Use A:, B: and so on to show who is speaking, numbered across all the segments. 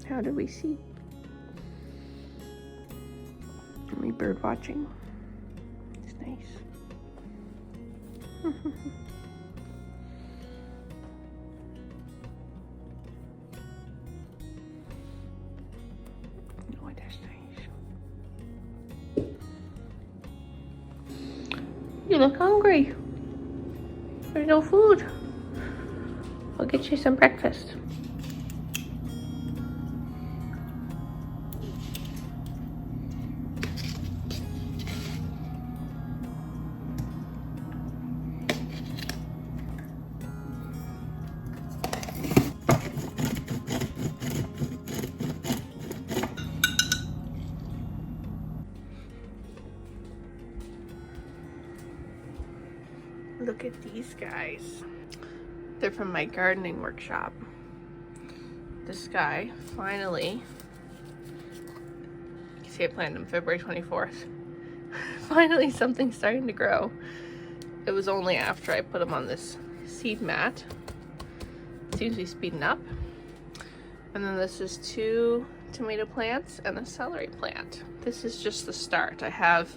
A: How do we see? Only bird watching. It's nice. Oh, that's nice. You look hungry. There's no food. I'll get you some breakfast. Look at these guys. They're from my gardening workshop. This guy, finally, you see I planted him February 24th. Finally something's starting to grow. It was only after I put him on this seed mat. Seems to be speeding up. And then this is 2 tomato plants and a celery plant. This is just the start. I have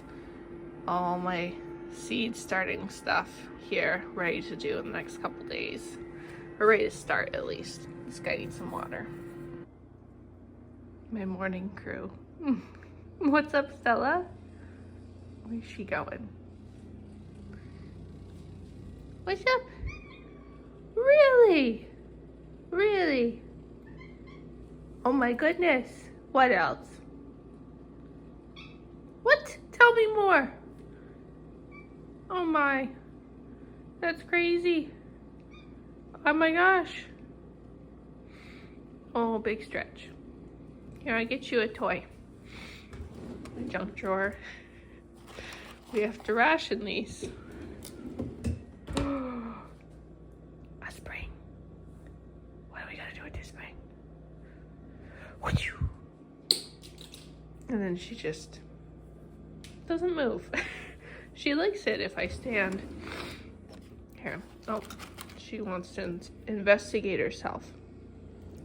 A: all my seed starting stuff here ready to do in the next couple days, or ready to start at least. This guy needs some water. My morning crew. What's up, Stella? Where's she going? What's up? Really? Really? Oh my goodness. What else? What? Tell me more. Oh my. That's crazy. Oh my gosh. Oh, big stretch. Here, I get you a toy. My junk drawer. We have to ration these. A spring. What do we gotta do with this spring? And then she just doesn't move. She likes it if I stand. Here. Oh, she wants to investigate herself.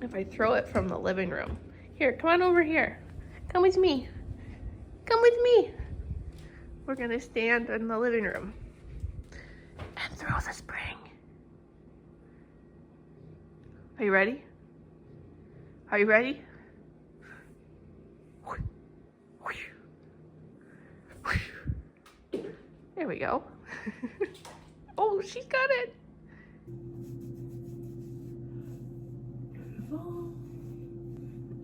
A: If I throw it from the living room. Here, come on over here. Come with me. Come with me. We're gonna stand in the living room and throw the spring. Are you ready? Are you ready? There we go. Oh, she's got it.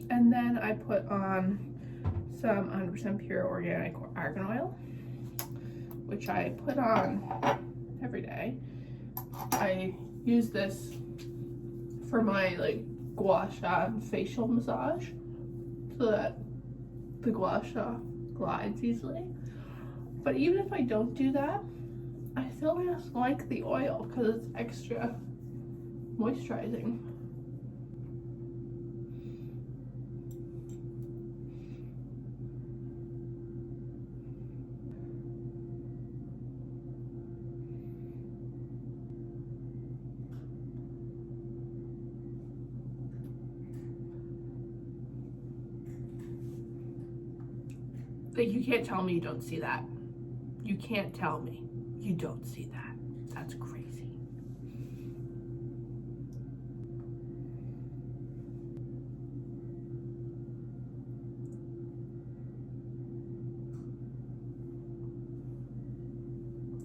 A: And then I put on some 100% pure organic argan oil, which I put on every day. I use this for my gua sha facial massage so that the gua sha glides easily. But even if I don't do that, I still just like the oil because it's extra moisturizing. Like, you can't tell me you don't see that. You can't tell me you don't see that. That's crazy.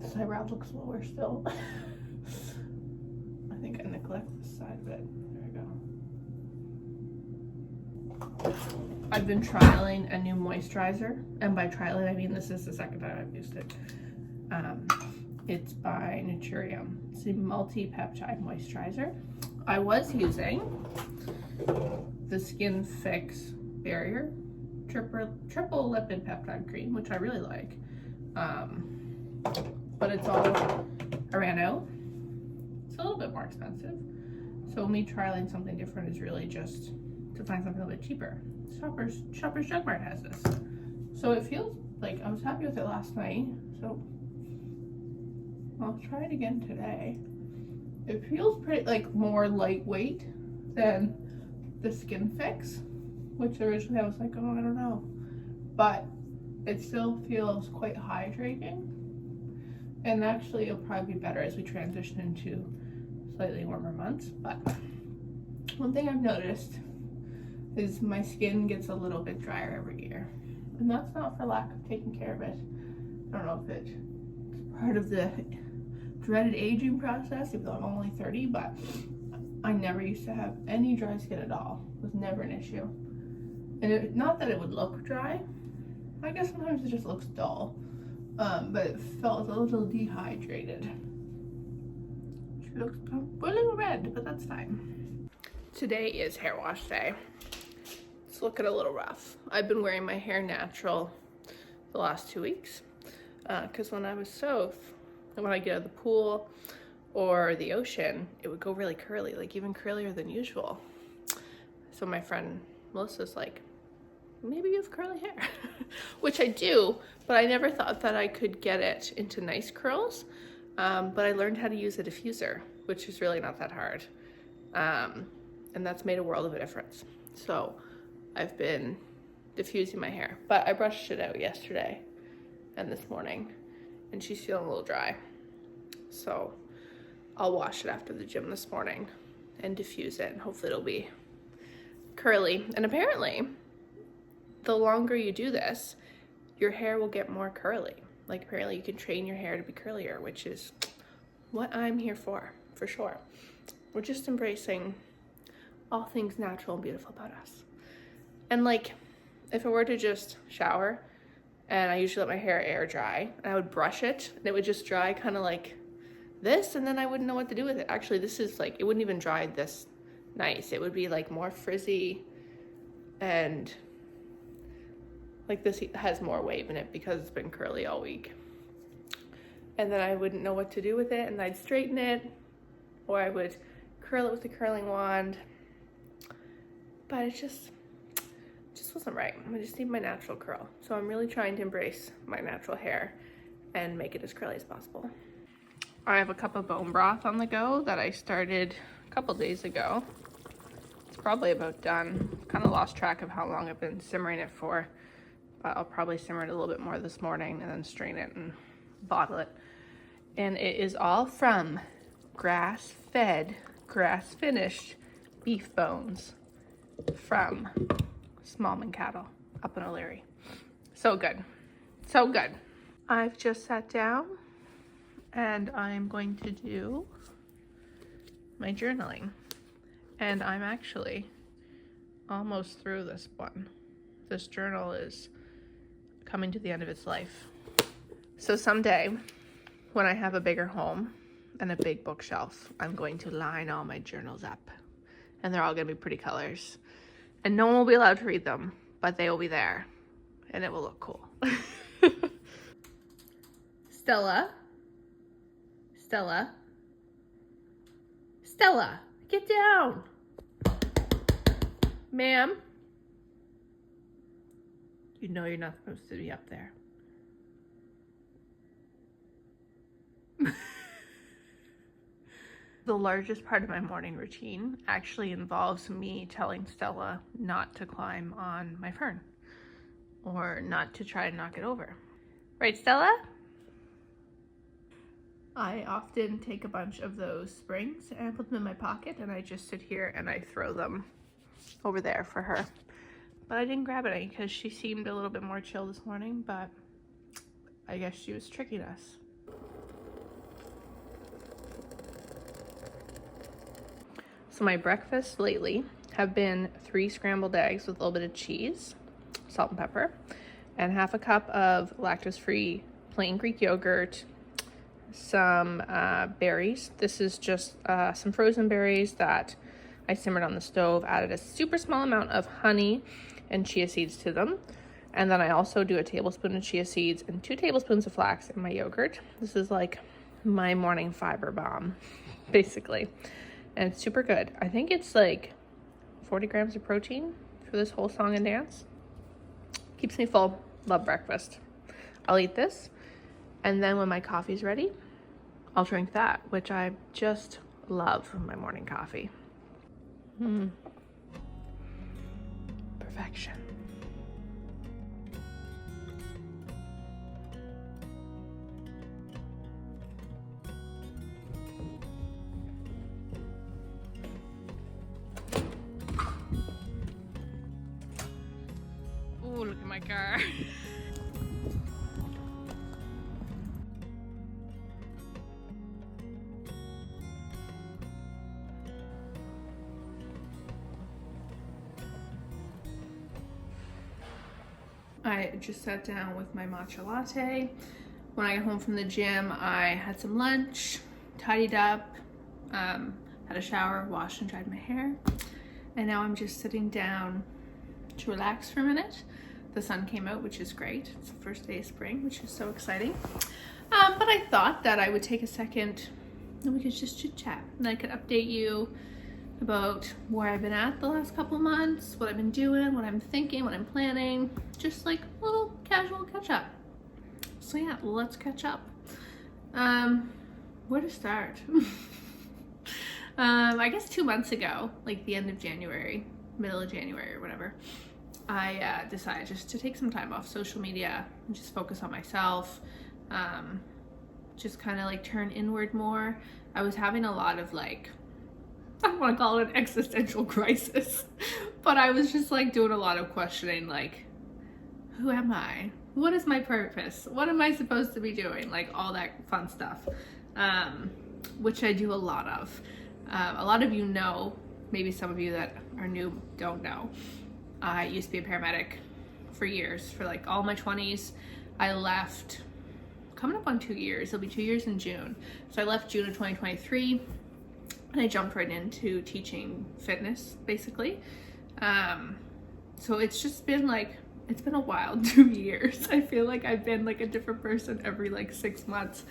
A: This eyebrow looks lower still. I think I neglect this side of it. There we go. I've been trialing a new moisturizer, and by trialing I mean this is the second time I've used it. It's by Naturium. It's a multi-peptide moisturizer. I was using the Skin Fix Barrier triple lipid peptide cream, which I really like, but it's all, I ran out. It's a little bit more expensive, so me trialing something different is really just to find something a little bit cheaper. Shoppers Drug Mart has this, so it feels like I was happy with it last night, so I'll try it again today. It feels pretty more lightweight than the Skin Fix, which originally I was like, oh, I don't know. But it still feels quite hydrating. And actually it'll probably be better as we transition into slightly warmer months. But one thing I've noticed is my skin gets a little bit drier every year. And that's not for lack of taking care of it. I don't know if it's part of the dreaded aging process, even though I'm only 30, but I never used to have any dry skin at all. It was never an issue. And not that it would look dry. I guess sometimes it just looks dull. But it felt a little dehydrated. She looks boiling red, but that's fine. Today is hair wash day. It's looking a little rough. I've been wearing my hair natural the last 2 weeks. Because when I was Soph, when I get out of the pool or the ocean, it would go really curly, like even curlier than usual. So my friend Melissa's like, maybe you have curly hair, which I do, but I never thought that I could get it into nice curls. But I learned how to use a diffuser, which is really not that hard. And that's made a world of a difference. So I've been diffusing my hair, but I brushed it out yesterday and this morning, and she's feeling a little dry. So I'll wash it after the gym this morning and diffuse it, and hopefully it'll be curly. And apparently, the longer you do this, your hair will get more curly. Like apparently you can train your hair to be curlier, which is what I'm here for sure. We're just embracing all things natural and beautiful about us. And like, if I were to just shower, and I usually let my hair air dry, and I would brush it, and it would just dry kind of like this, and then I wouldn't know what to do with it. Actually, this is like, it wouldn't even dry this nice. It would be like more frizzy, and like this has more wave in it because it's been curly all week. And then I wouldn't know what to do with it, and I'd straighten it, or I would curl it with a curling wand. But it just wasn't right. I just need my natural curl. So I'm really trying to embrace my natural hair and make it as curly as possible. I have a cup of bone broth on the go that I started a couple days ago. It's probably about done. Kind of lost track of how long I've been simmering it for, but I'll probably simmer it a little bit more this morning and then strain it and bottle it. And it is all from grass-fed, grass-finished beef bones from Smallman cattle up in O'Leary. So good, so good. I've just sat down and I'm going to do my journaling, and I'm actually almost through this one. This journal is coming to the end of its life. So someday when I have a bigger home and a big bookshelf, I'm going to line all my journals up, and they're all gonna be pretty colors. And no one will be allowed to read them, but they will be there, and it will look cool. Stella, get down. Ma'am, you know you're not supposed to be up there. The largest part of my morning routine actually involves me telling Stella not to climb on my fern or not to try to knock it over. Right, Stella? I often take a bunch of those springs and put them in my pocket, and I just sit here and I throw them over there for her. But I didn't grab any because she seemed a little bit more chill this morning, but I guess she was tricking us. So my breakfasts lately have been 3 scrambled eggs with a little bit of cheese, salt and pepper, and half a cup of lactose-free plain Greek yogurt, some berries. This is just some frozen berries that I simmered on the stove, added a super small amount of honey and chia seeds to them. And then I also do a tablespoon of chia seeds and 2 tablespoons of flax in my yogurt. This is like my morning fiber bomb, basically. And it's super good. I think it's like 40 grams of protein for this whole song and dance. Keeps me full. Love breakfast. I'll eat this, and then when my coffee's ready, I'll drink that, which I just love my morning coffee. Perfection. Ooh, look at my car. I just sat down with my matcha latte. When I got home from the gym, I had some lunch, tidied up, had a shower, washed and dried my hair, and now I'm just sitting down to relax for a minute. The sun came out, which is great. It's the first day of spring, which is so exciting. But I thought that I would take a second and we could just chit chat and I could update you about where I've been at the last couple months, what I've been doing, what I'm thinking, what I'm planning, just like a little casual catch up. So yeah, let's catch up. Where to start? I guess 2 months ago, like the end of January, middle of January or whatever, I decided just to take some time off social media and just focus on myself, just kind of like turn inward more. I was having a lot of like, I don't want to call it an existential crisis, but I was just like doing a lot of questioning, like, who am I? What is my purpose? What am I supposed to be doing? Like all that fun stuff, which I do a lot of. A lot of you know, maybe some of you that are new don't know. I used to be a paramedic for years, for like all my 20s. I left, coming up on 2 years, it'll be 2 years in June. So I left June of 2023 and I jumped right into teaching fitness, basically. So it's just been like, it's been a wild 2 years. I feel like I've been like a different person every like 6 months.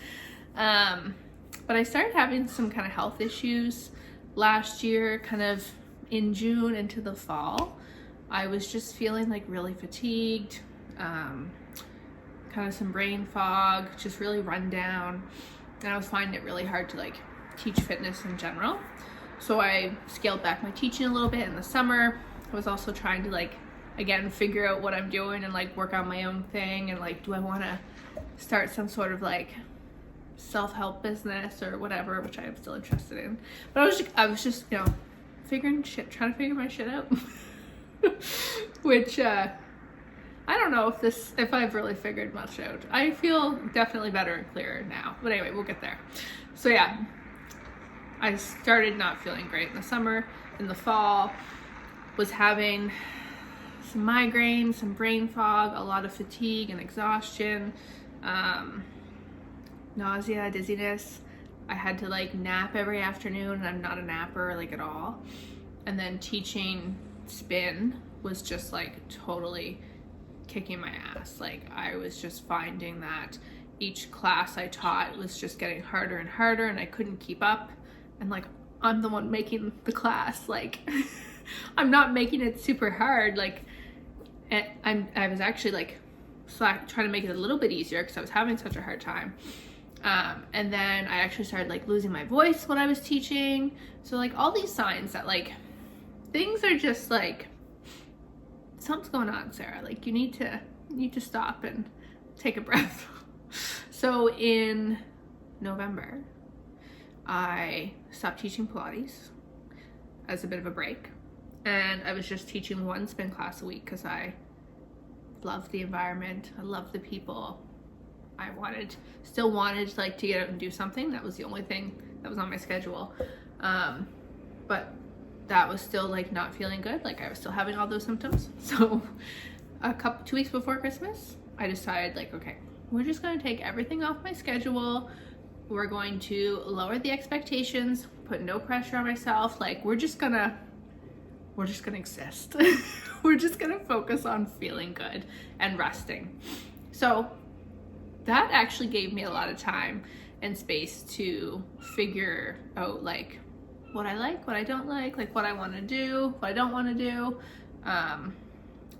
A: But I started having some kind of health issues last year, kind of in June into the fall. I was just feeling like really fatigued, kind of some brain fog, just really run down. And I was finding it really hard to like teach fitness in general. So I scaled back my teaching a little bit in the summer. I was also trying to like, again, figure out what I'm doing and like work on my own thing. And like, do I want to start some sort of like self-help business or whatever, which I am still interested in. But I was just, you know, trying to figure my shit out. Which I don't know if I've really figured much out. I feel definitely better and clearer now. But anyway, we'll get there. So yeah, I started not feeling great in the summer. In the fall, was having some migraines, some brain fog, a lot of fatigue and exhaustion, nausea, dizziness. I had to like nap every afternoon, and I'm not a napper like at all. And then teaching spin was just like totally kicking my ass. Like I was just finding that each class I taught was just getting harder and harder, and I couldn't keep up. And like, I'm the one making the class, like I'm not making it super hard. Like I was actually like trying to make it a little bit easier because I was having such a hard time. And then I actually started like losing my voice when I was teaching. So like all these signs that like things are just like, something's going on, Sarah. Like you need to stop and take a breath. So in November, I stopped teaching Pilates as a bit of a break. And I was just teaching one spin class a week because I love the environment. I love the people. I still wanted like to get out and do something. That was the only thing that was on my schedule. But that was still like not feeling good. Like I was still having all those symptoms. So 2 weeks before Christmas, I decided like, okay, we're just going to take everything off my schedule. We're going to lower the expectations, put no pressure on myself. Like we're just gonna exist. We're just gonna focus on feeling good and resting. So that actually gave me a lot of time and space to figure out like what I like, what I don't like what I want to do, what I don't want to do,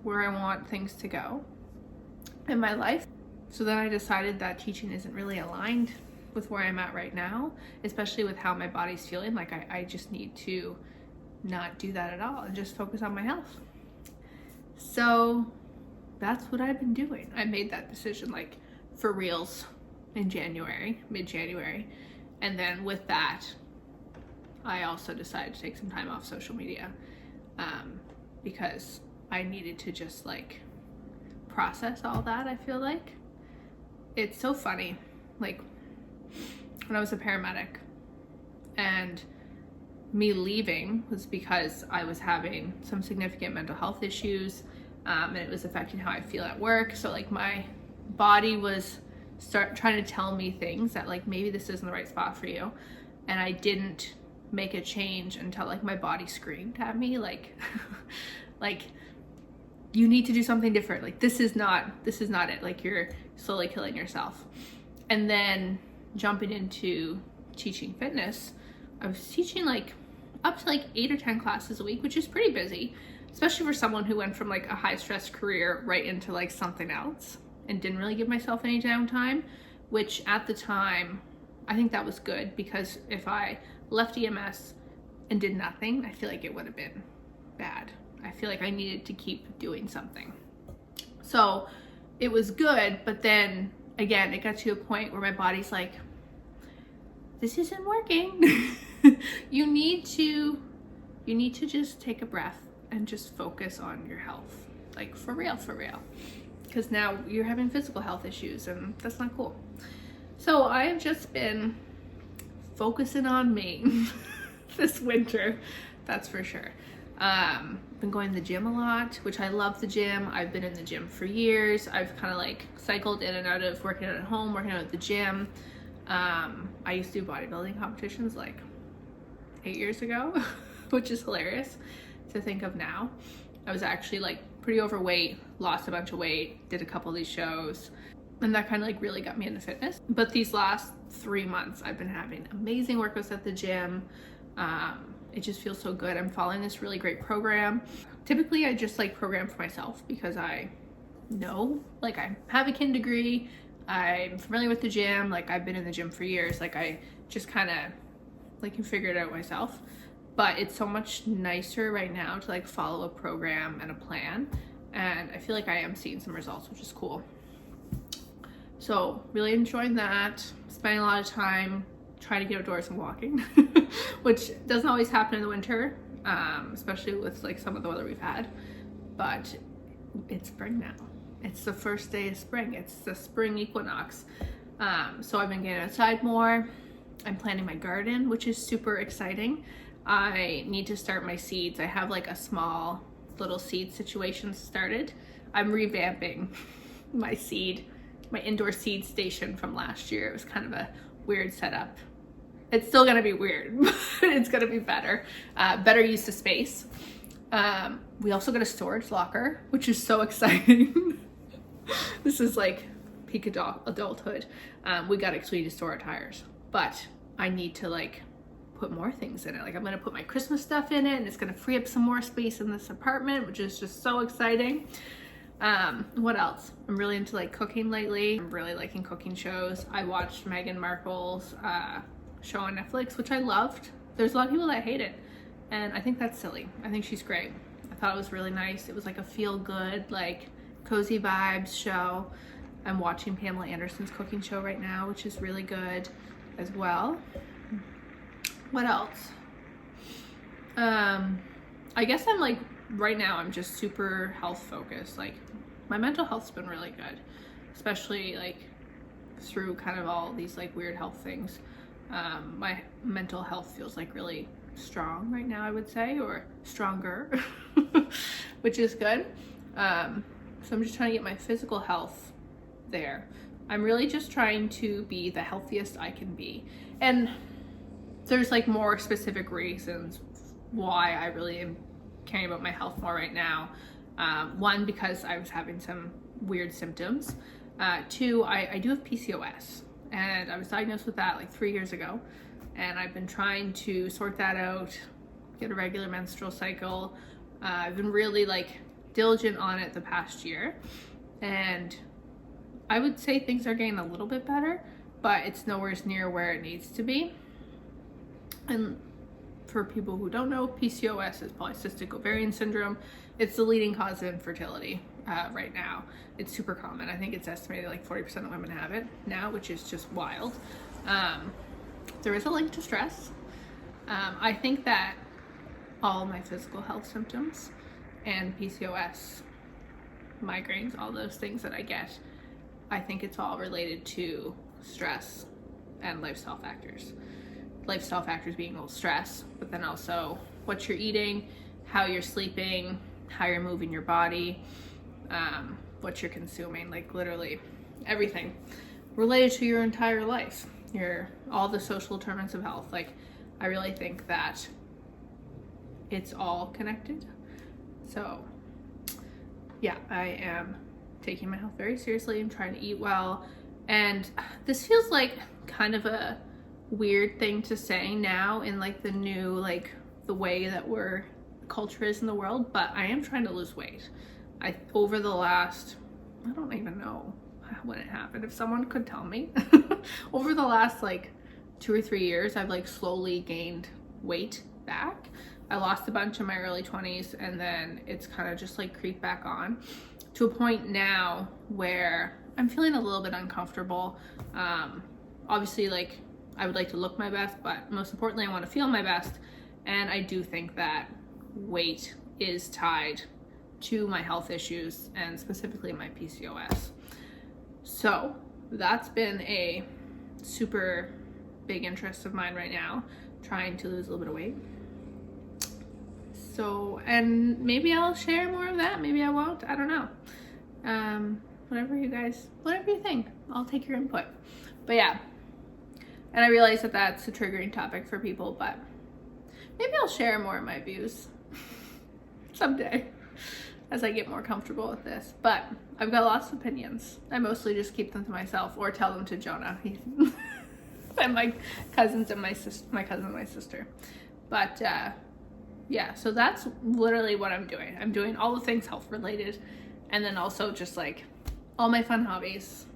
A: where I want things to go in my life. So then I decided that teaching isn't really aligned with where I'm at right now, especially with how my body's feeling. Like I just need to not do that at all and just focus on my health. So that's what I've been doing. I made that decision like for reals in January, mid-January. And then with that, I also decided to take some time off social media because I needed to just like process all that. I feel like it's so funny. Like when I was a paramedic and me leaving was because I was having some significant mental health issues and it was affecting how I feel at work. So like my body was trying to tell me things that like maybe this isn't the right spot for you, and I didn't make a change until like my body screamed at me like like you need to do something different, like this is not it, like you're slowly killing yourself. And then jumping into teaching fitness, I was teaching like up to like 8 or 10 classes a week, which is pretty busy, especially for someone who went from like a high stress career right into like something else and didn't really give myself any downtime, which at the time, I think that was good, because if I left EMS and did nothing, I feel like it would have been bad. I feel like I needed to keep doing something. So it was good, but then again, it got to a point where my body's like, this isn't working. You need to just take a breath and just focus on your health. Like for real. Because now you're having physical health issues and that's not cool. So I have just been focusing on me this winter, that's for sure. Been going to the gym a lot, which I love the gym. I've been in the gym for years. I've kind of like cycled in and out of working out at home, working out at the gym. I used to do bodybuilding competitions like 8 years ago, which is hilarious to think of now. I was actually like pretty overweight, lost a bunch of weight, did a couple of these shows, and that kind of like really got me into fitness. But these last 3 months, I've been having amazing workouts at the gym. It just feels so good. I'm following this really great program. Typically, I just like program for myself because I know, like I have a kin degree, I'm familiar with the gym, like I've been in the gym for years, like I just kind of like can figure it out myself. But it's so much nicer right now to like follow a program and a plan, and I feel like I am seeing some results, which is cool. So really enjoying that, spending a lot of time trying to get outdoors and walking, which doesn't always happen in the winter, especially with like some of the weather we've had. But it's spring now. It's the first day of spring. It's the spring equinox. So I've been getting outside more. I'm planting my garden, which is super exciting. I need to start my seeds. I have like a small little seed situation started. I'm revamping my indoor seed station from last year. It was kind of a weird setup. It's still gonna be weird, but it's gonna be better. Better use of space. We also got a storage locker, which is so exciting. This is like peak adulthood. We got it so we need to store our tires, but I need to like put more things in it. Like I'm gonna put my Christmas stuff in it, and it's gonna free up some more space in this apartment, which is just so exciting. What else? I'm really into like cooking lately. I'm really liking cooking shows. I watched Meghan Markle's show on Netflix, which I loved. There's a lot of people that hate it, and I think that's silly. I think she's great. I thought it was really nice. It was like a feel-good, like cozy vibes show. I'm watching Pamela Anderson's cooking show right now, which is really good as well. What else? I guess I'm like, right now I'm just super health focused. Like my mental health's been really good, especially like through kind of all these like weird health things. My mental health feels like really strong right now, I would say, or stronger, which is good. So I'm just trying to get my physical health there. I'm really just trying to be the healthiest I can be. And there's like more specific reasons why I really am caring about my health more right now. One, because I was having some weird symptoms. Two, I do have PCOS, and I was diagnosed with that like 3 years ago. And I've been trying to sort that out, get a regular menstrual cycle. I've been really like diligent on it the past year. And I would say things are getting a little bit better, but it's nowhere near where it needs to be. And for people who don't know, PCOS is polycystic ovarian syndrome. It's the leading cause of infertility right now. It's super common. I think it's estimated like 40% of women have it now, which is just wild. There is a link to stress. I think that all my physical health symptoms and PCOS, migraines, all those things that I get, I think it's all related to stress and lifestyle factors. Lifestyle factors being stress, but then also what you're eating, how you're sleeping, how you're moving your body, what you're consuming, like literally everything related to your entire life, all the social determinants of health. Like, I really think that it's all connected. So yeah, I am taking my health very seriously. I'm trying to eat well. And this feels like kind of a weird thing to say now in like the new, like the way that culture is in the world, but I am trying to lose weight. Over the last, I don't even know when it happened, if someone could tell me, over the last like 2 or 3 years, I've like slowly gained weight back. I lost a bunch in my early 20s, and then it's kind of just like creeped back on to a point now where I'm feeling a little bit uncomfortable. Obviously, like, I would like to look my best, but most importantly, I want to feel my best. And I do think that weight is tied to my health issues, and specifically my PCOS. So that's been a super big interest of mine right now, trying to lose a little bit of weight. So, and maybe I'll share more of that, maybe I won't, I don't know. Whatever you think, I'll take your input. But yeah, and I realize that that's a triggering topic for people, but maybe I'll share more of my views someday as I get more comfortable with this. But I've got lots of opinions. I mostly just keep them to myself or tell them to Jonah and my cousins and my cousin and my sister. But yeah, so that's literally what I'm doing. I'm doing all the things health related, and then also just like all my fun hobbies.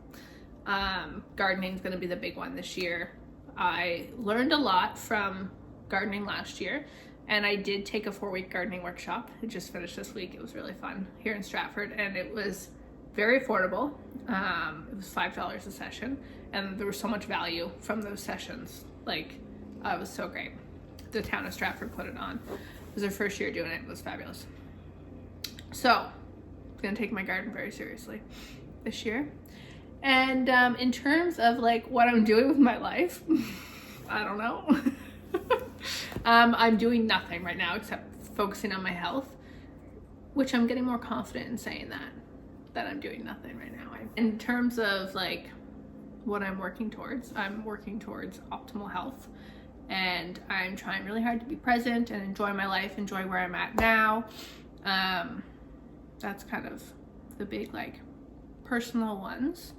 A: Gardening is going to be the big one this year. I learned a lot from gardening last year, and I did take a 4-week gardening workshop. It just finished this week. It was really fun here in Stratford, and it was very affordable. It was $5 a session, and there was so much value from those sessions. Like, it was so great. The town of Stratford put it on. It was their first year doing it. It was fabulous. So I'm gonna take my garden very seriously this year. And in terms of like what I'm doing with my life, I don't know. I'm doing nothing right now except focusing on my health, which I'm getting more confident in saying that I'm doing nothing right now. In terms of like what I'm working towards optimal health, and I'm trying really hard to be present and enjoy my life, enjoy where I'm at now. That's kind of the big like personal ones.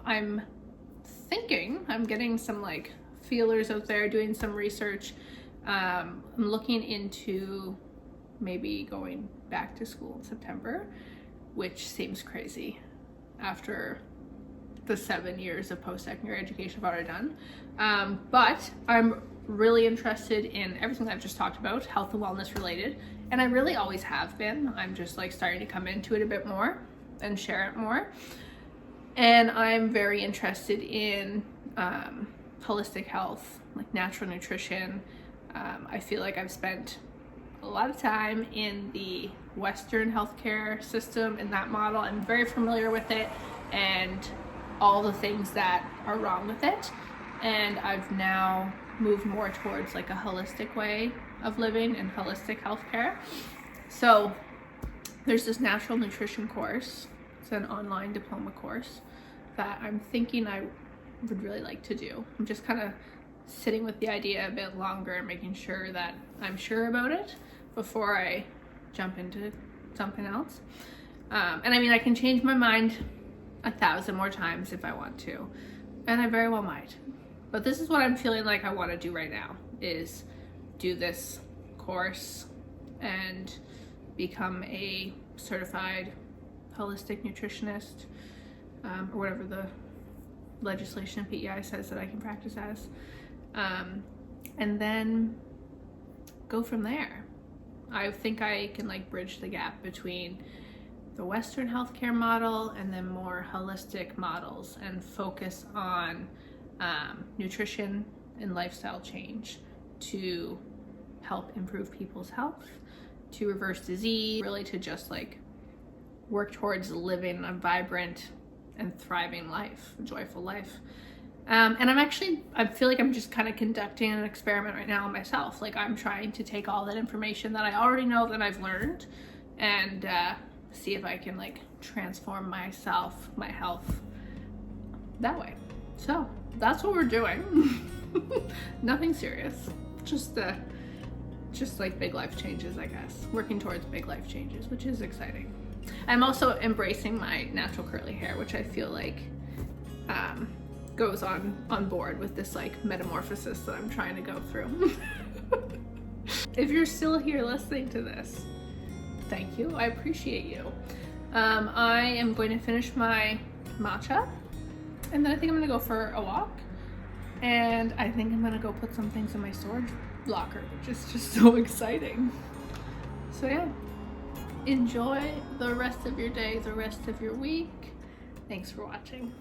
A: I'm getting some like feelers out there, doing some research. I'm looking into maybe going back to school in September, which seems crazy after the 7 years of post-secondary education I've already done. But I'm really interested in everything I've just talked about, health and wellness related, and I really always have been. I'm just like starting to come into it a bit more and share it more. And I'm very interested in holistic health, like natural nutrition. I feel like I've spent a lot of time in the Western healthcare system, in that model. I'm very familiar with it and all the things that are wrong with it. And I've now moved more towards like a holistic way of living and holistic healthcare. So there's this natural nutrition course. It's an online diploma course that I'm thinking I would really like to do. I'm just kind of sitting with the idea a bit longer and making sure that I'm sure about it before I jump into something else. And I mean, I can change my mind 1,000 more times if I want to, and I very well might. But this is what I'm feeling like I want to do right now, is do this course and become a certified holistic nutritionist, or whatever the legislation in PEI says that I can practice as. And then go from there. I think I can like bridge the gap between the Western healthcare model and then more holistic models, and focus on nutrition and lifestyle change to help improve people's health, to reverse disease, really to just like work towards living a vibrant and thriving life, a joyful life. And I feel like I'm just kind of conducting an experiment right now on myself. Like, I'm trying to take all that information that I already know that I've learned, and see if I can like transform myself, my health that way. So that's what we're doing. Nothing serious, just like big life changes, I guess. Working towards big life changes, which is exciting. I'm also embracing my natural curly hair, which I feel like goes on board with this like metamorphosis that I'm trying to go through. If you're still here listening to this, thank you. I appreciate you. I am going to finish my matcha, and then I think I'm gonna go for a walk, and I think I'm gonna go put some things in my storage locker, which is just so exciting. So yeah, enjoy the rest of your day, the rest of your week. Thanks for watching.